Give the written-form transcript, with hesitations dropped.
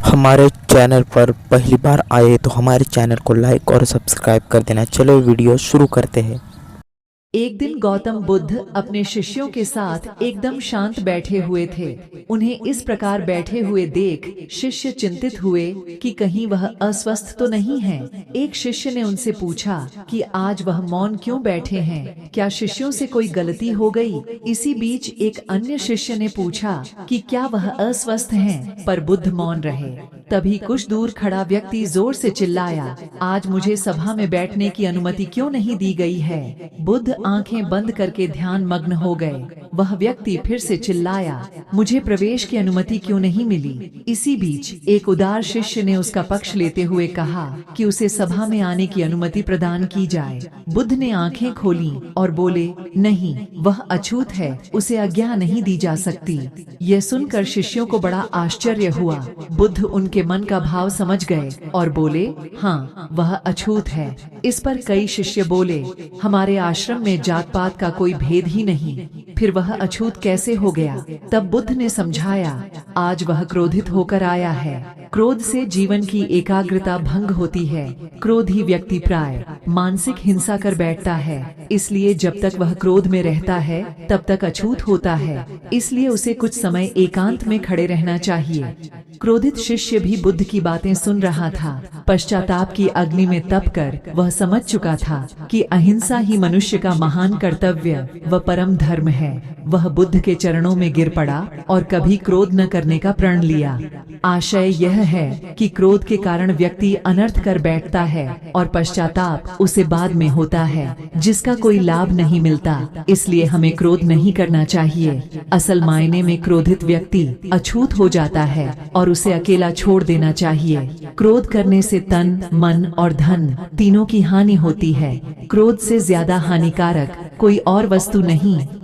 हमारे चैनल पर पहली बार आए तो हमारे चैनल को लाइक और सब्सक्राइब कर देना। चलो वीडियो शुरू करते हैं। एक दिन गौतम बुद्ध अपने शिष्यों के साथ एकदम शांत बैठे हुए थे। उन्हें इस प्रकार बैठे हुए देख शिष्य चिंतित हुए कि कहीं वह अस्वस्थ तो नहीं है। एक शिष्य ने उनसे पूछा कि आज वह मौन क्यों बैठे हैं, क्या शिष्यों से कोई गलती हो गई? इसी बीच एक अन्य शिष्य ने पूछा कि क्या वह अस्वस्थ हैं, पर बुद्ध मौन रहे। तभी कुछ दूर खड़ा व्यक्ति जोर से चिल्लाया, आज मुझे सभा में बैठने की अनुमति क्यों नहीं दी गई है? बुद्ध आंखें बंद करके ध्यान मग्न हो गए। वह व्यक्ति फिर से चिल्लाया, मुझे प्रवेश की अनुमति क्यों नहीं मिली? इसी बीच एक उदार शिष्य ने उसका पक्ष लेते हुए कहा कि उसे सभा में आने की अनुमति प्रदान की जाए। बुद्ध ने आंखें खोली और बोले, नहीं, वह अछूत है, उसे आज्ञा नहीं दी जा सकती। यह सुनकर शिष्यों को बड़ा आश्चर्य हुआ। बुद्ध उनके मन का भाव समझ गए और बोले, हाँ, वह अछूत है। इस पर कई शिष्य बोले, हमारे आश्रम में जात पात का कोई भेद ही नहीं, फिर वह अछूत कैसे हो गया? तब बुद्ध ने समझाया, आज वह क्रोधित होकर आया है। क्रोध से जीवन की एकाग्रता भंग होती है। क्रोधी व्यक्ति प्राय मानसिक हिंसा कर बैठता है, इसलिए जब तक वह क्रोध में रहता है तब तक अछूत होता है। इसलिए उसे कुछ समय एकांत में खड़े रहना चाहिए। क्रोधित शिष्य भी बुद्ध की बातें सुन रहा था। पश्चाताप की अग्नि में तप कर वह समझ चुका था कि अहिंसा ही मनुष्य का महान कर्तव्य व परम धर्म है। वह बुद्ध के चरणों में गिर पड़ा और कभी क्रोध न करने का प्रण लिया। आशय यह है कि क्रोध के कारण व्यक्ति अनर्थ कर बैठता है और पश्चाताप उसे बाद में होता है, जिसका कोई लाभ नहीं मिलता। इसलिए हमें क्रोध नहीं करना चाहिए। असल मायने में क्रोधित व्यक्ति अछूत हो जाता है और उसे अकेला छोड़ देना चाहिए। क्रोध करने से तन, मन और धन तीनों की हानि होती है। क्रोध से ज्यादा हानिकारक कोई और वस्तु नहीं।